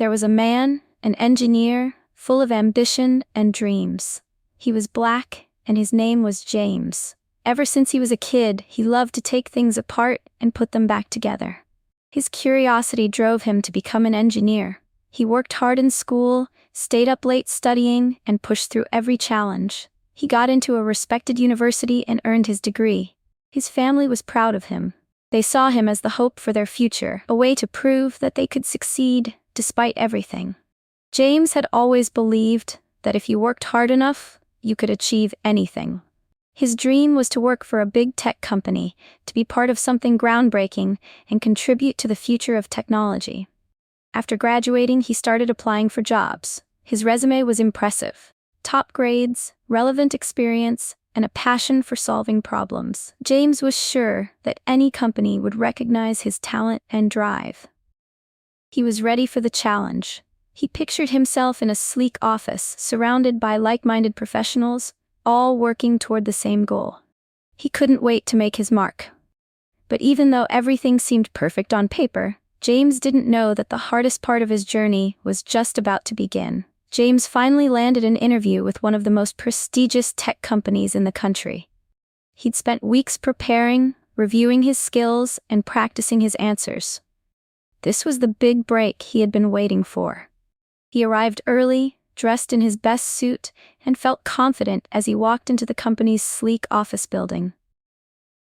There was a man, an engineer, full of ambition and dreams. He was black, and his name was James. Ever since he was a kid, he loved to take things apart and put them back together. His curiosity drove him to become an engineer. He worked hard in school, stayed up late studying, and pushed through every challenge. He got into a respected university and earned his degree. His family was proud of him. They saw him as the hope for their future, a way to prove that they could succeed despite everything. James had always believed that if you worked hard enough, you could achieve anything. His dream was to work for a big tech company, to be part of something groundbreaking and contribute to the future of technology. After graduating, he started applying for jobs. His resume was impressive. Top grades, relevant experience, and a passion for solving problems. James was sure that any company would recognize his talent and drive. He was ready for the challenge. He pictured himself in a sleek office, surrounded by like-minded professionals, all working toward the same goal. He couldn't wait to make his mark. But even though everything seemed perfect on paper, James didn't know that the hardest part of his journey was just about to begin. James finally landed an interview with one of the most prestigious tech companies in the country. He'd spent weeks preparing, reviewing his skills, and practicing his answers. This was the big break he had been waiting for. He arrived early, dressed in his best suit, and felt confident as he walked into the company's sleek office building.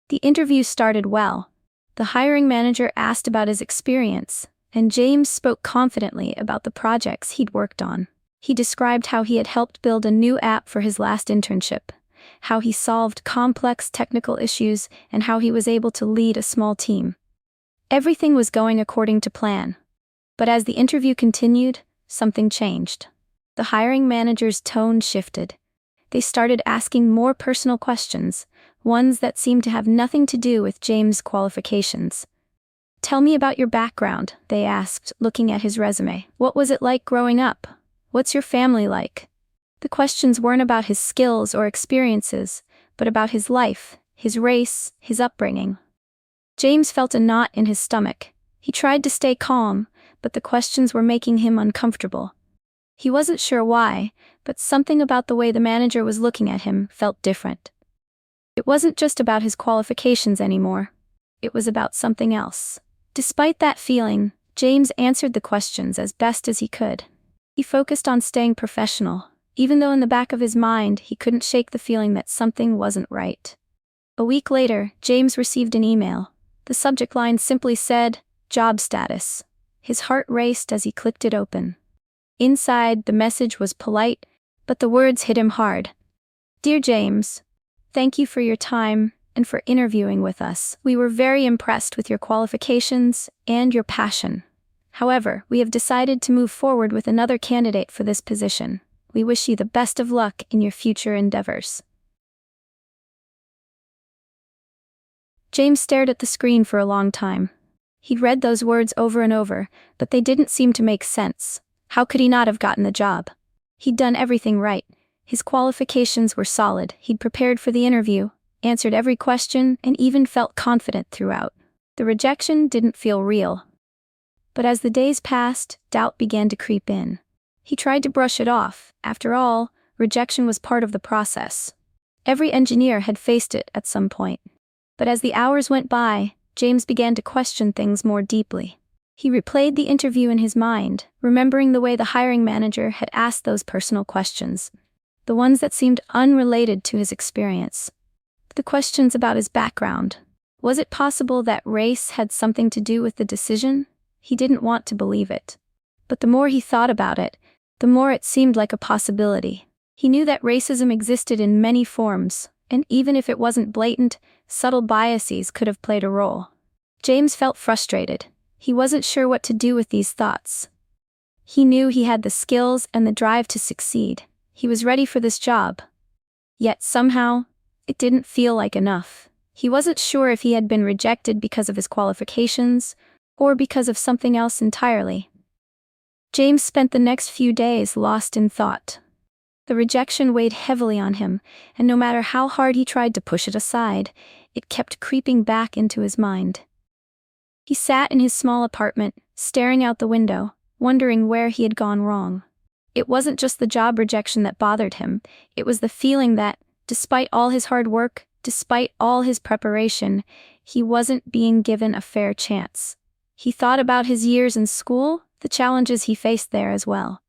The interview started well. The hiring manager asked about his experience, and James spoke confidently about the projects he'd worked on. He described how he had helped build a new app for his last internship, how he solved complex technical issues, and how he was able to lead a small team. Everything was going according to plan. But as the interview continued, something changed. The hiring manager's tone shifted. They started asking more personal questions, ones that seemed to have nothing to do with James' qualifications. "Tell me about your background," they asked, looking at his resume. "What was it like growing up? What's your family like?" The questions weren't about his skills or experiences, but about his life, his race, his upbringing. James felt a knot in his stomach. He tried to stay calm, but the questions were making him uncomfortable. He wasn't sure why, but something about the way the manager was looking at him felt different. It wasn't just about his qualifications anymore. It was about something else. Despite that feeling, James answered the questions as best as he could. He focused on staying professional, even though in the back of his mind he couldn't shake the feeling that something wasn't right. A week later, James received an email. The subject line simply said, "Job status." His heart raced as he clicked it open. Inside, the message was polite, but the words hit him hard. "Dear James, thank you for your time and for interviewing with us. We were very impressed with your qualifications and your passion. However, we have decided to move forward with another candidate for this position. We wish you the best of luck in your future endeavors." James stared at the screen for a long time. He'd read those words over and over, but they didn't seem to make sense. How could he not have gotten the job? He'd done everything right. His qualifications were solid. He'd prepared for the interview, answered every question, and even felt confident throughout. The rejection didn't feel real. But as the days passed, doubt began to creep in. He tried to brush it off. After all, rejection was part of the process. Every engineer had faced it at some point. But as the hours went by, James began to question things more deeply. He replayed the interview in his mind, remembering the way the hiring manager had asked those personal questions, the ones that seemed unrelated to his experience. The questions about his background. Was it possible that race had something to do with the decision? He didn't want to believe it. But the more he thought about it, the more it seemed like a possibility. He knew that racism existed in many forms, and even if it wasn't blatant, subtle biases could have played a role. James felt frustrated. He wasn't sure what to do with these thoughts. He knew he had the skills and the drive to succeed. He was ready for this job. Yet somehow, it didn't feel like enough. He wasn't sure if he had been rejected because of his qualifications, or because of something else entirely. James spent the next few days lost in thought. The rejection weighed heavily on him, and no matter how hard he tried to push it aside, it kept creeping back into his mind. He sat in his small apartment, staring out the window. wondering where he had gone wrong. It wasn't just the job rejection that bothered him, it was the feeling that, despite all his hard work, despite all his preparation, he wasn't being given a fair chance. He thought about his years in school, the challenges he faced there as well.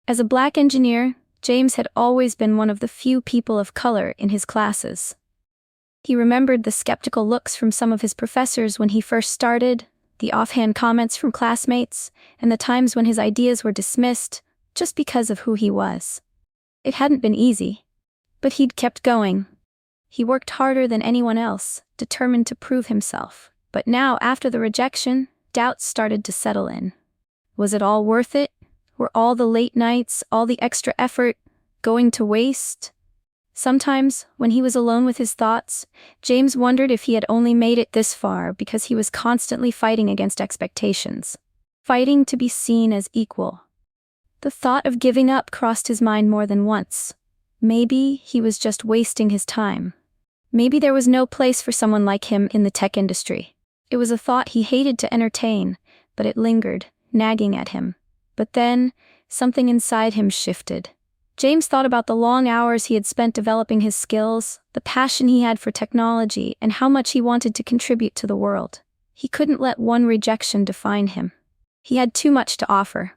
As a black engineer, James had always been one of the few people of color in his classes. He remembered the skeptical looks from some of his professors when he first started, the offhand comments from classmates, and the times when his ideas were dismissed just because of who he was. It hadn't been easy, but he'd kept going. He worked harder than anyone else, determined to prove himself. But now, after the rejection, doubts started to settle in. Was it all worth it? Were all the late nights, all the extra effort, going to waste? Sometimes, when he was alone with his thoughts, James wondered if he had only made it this far because he was constantly fighting against expectations, fighting to be seen as equal. The thought of giving up crossed his mind more than once. Maybe he was just wasting his time. Maybe there was no place for someone like him in the tech industry. It was a thought he hated to entertain, but it lingered, nagging at him. But then, something inside him shifted. James thought about the long hours he had spent developing his skills, the passion he had for technology, and how much he wanted to contribute to the world. He couldn't let one rejection define him. He had too much to offer.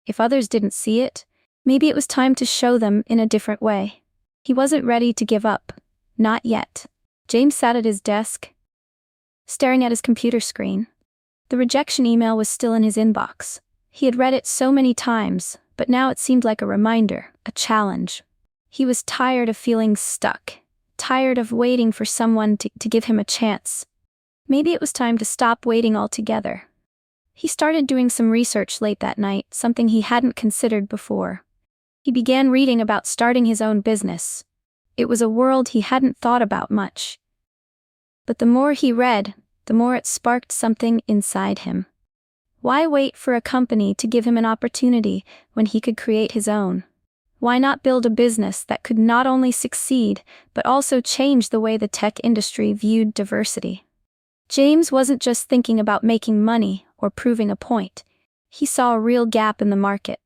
If others didn't see it, maybe it was time to show them in a different way. He wasn't ready to give up. Not yet. James sat at his desk, staring at his computer screen. The rejection email was still in his inbox. He had read it so many times, but now it seemed like a reminder, a challenge. He was tired of feeling stuck, tired of waiting for someone to give him a chance. Maybe it was time to stop waiting altogether. He started doing some research late that night, something he hadn't considered before. He began reading about starting his own business. It was a world he hadn't thought about much. But the more he read, the more it sparked something inside him. Why wait for a company to give him an opportunity when he could create his own? Why not build a business that could not only succeed, but also change the way the tech industry viewed diversity? James wasn't just thinking about making money or proving a point. He saw a real gap in the market.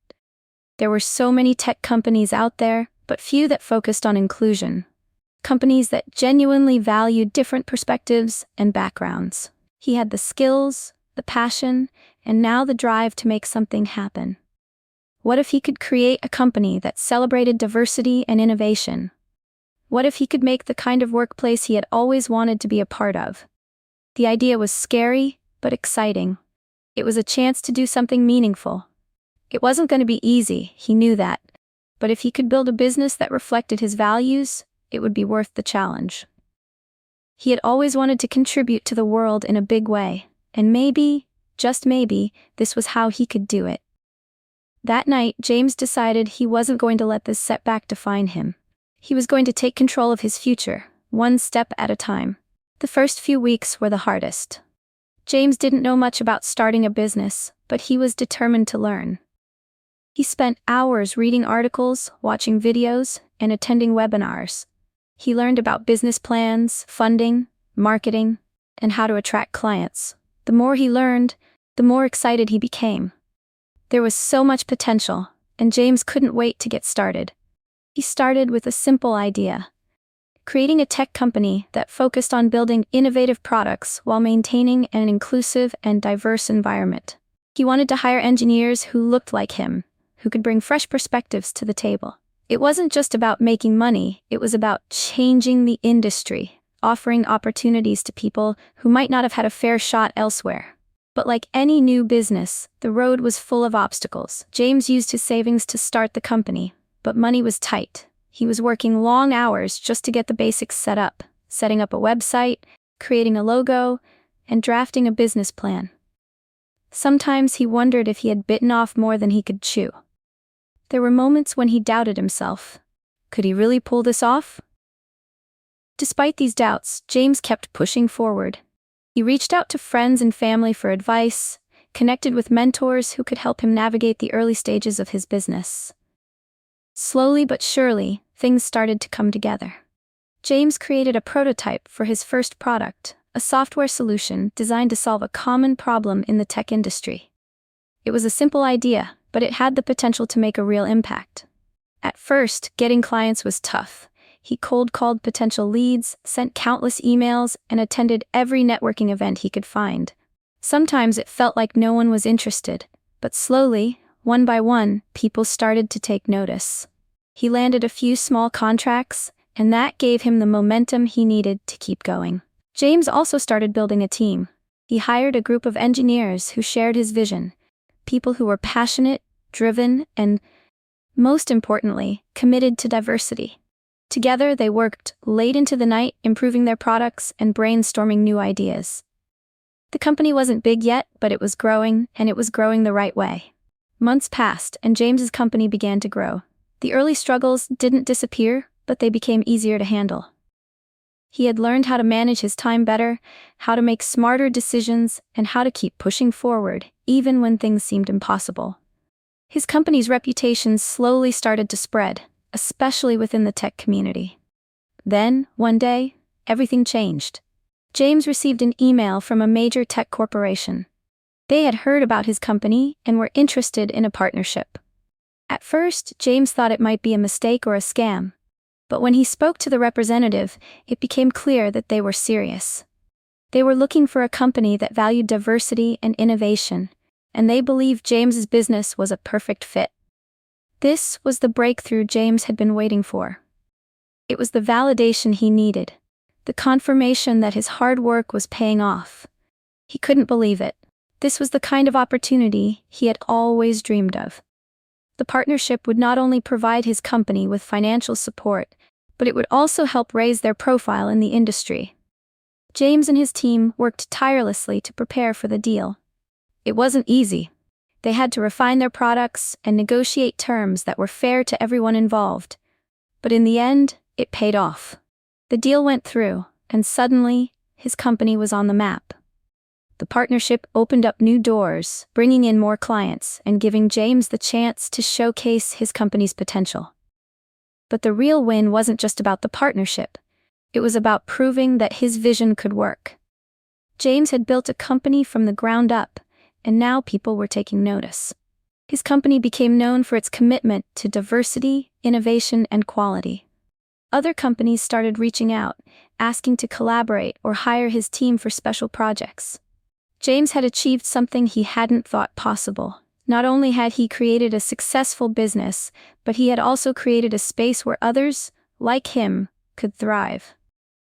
There were so many tech companies out there, but few that focused on inclusion. Companies that genuinely valued different perspectives and backgrounds. He had the skills, the passion, and now the drive to make something happen. What if he could create a company that celebrated diversity and innovation? What if he could make the kind of workplace he had always wanted to be a part of? The idea was scary, but exciting. It was a chance to do something meaningful. It wasn't going to be easy, he knew that. But if he could build a business that reflected his values, it would be worth the challenge. He had always wanted to contribute to the world in a big way, and maybe, just maybe, this was how he could do it. That night, James decided he wasn't going to let this setback define him. He was going to take control of his future, one step at a time. The first few weeks were the hardest. James didn't know much about starting a business, but he was determined to learn. He spent hours reading articles, watching videos, and attending webinars. He learned about business plans, funding, marketing, and how to attract clients. The more he learned, the more excited he became. There was so much potential, and James couldn't wait to get started. He started with a simple idea: creating a tech company that focused on building innovative products while maintaining an inclusive and diverse environment. He wanted to hire engineers who looked like him, who could bring fresh perspectives to the table. It wasn't just about making money, it was about changing the industry, offering opportunities to people who might not have had a fair shot elsewhere. But like any new business, the road was full of obstacles. James used his savings to start the company, but money was tight. He was working long hours just to get the basics set up, setting up a website, creating a logo, and drafting a business plan. Sometimes he wondered if he had bitten off more than he could chew. There were moments when he doubted himself. Could he really pull this off? Despite these doubts, James kept pushing forward. He reached out to friends and family for advice, connected with mentors who could help him navigate the early stages of his business. Slowly but surely, things started to come together. James created a prototype for his first product, a software solution designed to solve a common problem in the tech industry. It was a simple idea, but it had the potential to make a real impact. At first, getting clients was tough. He cold called potential leads, sent countless emails, and attended every networking event he could find. Sometimes it felt like no one was interested, but slowly, one by one, people started to take notice. He landed a few small contracts, and that gave him the momentum he needed to keep going. James also started building a team. He hired a group of engineers who shared his vision, people who were passionate, driven, and, most importantly, committed to diversity. Together, they worked late into the night, improving their products and brainstorming new ideas. The company wasn't big yet, but it was growing, and it was growing the right way. Months passed, and James's company began to grow. The early struggles didn't disappear, but they became easier to handle. He had learned how to manage his time better, how to make smarter decisions, and how to keep pushing forward, even when things seemed impossible. His company's reputation slowly started to spread, especially within the tech community. Then, one day, everything changed. James received an email from a major tech corporation. They had heard about his company and were interested in a partnership. At first, James thought it might be a mistake or a scam. But when he spoke to the representative, it became clear that they were serious. They were looking for a company that valued diversity and innovation, and they believed James's business was a perfect fit. This was the breakthrough James had been waiting for. It was the validation he needed, the confirmation that his hard work was paying off. He couldn't believe it. This was the kind of opportunity he had always dreamed of. The partnership would not only provide his company with financial support, but it would also help raise their profile in the industry. James and his team worked tirelessly to prepare for the deal. It wasn't easy. They had to refine their products and negotiate terms that were fair to everyone involved. But in the end, it paid off. The deal went through, and suddenly, his company was on the map. The partnership opened up new doors, bringing in more clients and giving James the chance to showcase his company's potential. But the real win wasn't just about the partnership. It was about proving that his vision could work. James had built a company from the ground up, and now people were taking notice. His company became known for its commitment to diversity, innovation, and quality. Other companies started reaching out, asking to collaborate or hire his team for special projects. James had achieved something he hadn't thought possible. Not only had he created a successful business, but he had also created a space where others, like him, could thrive.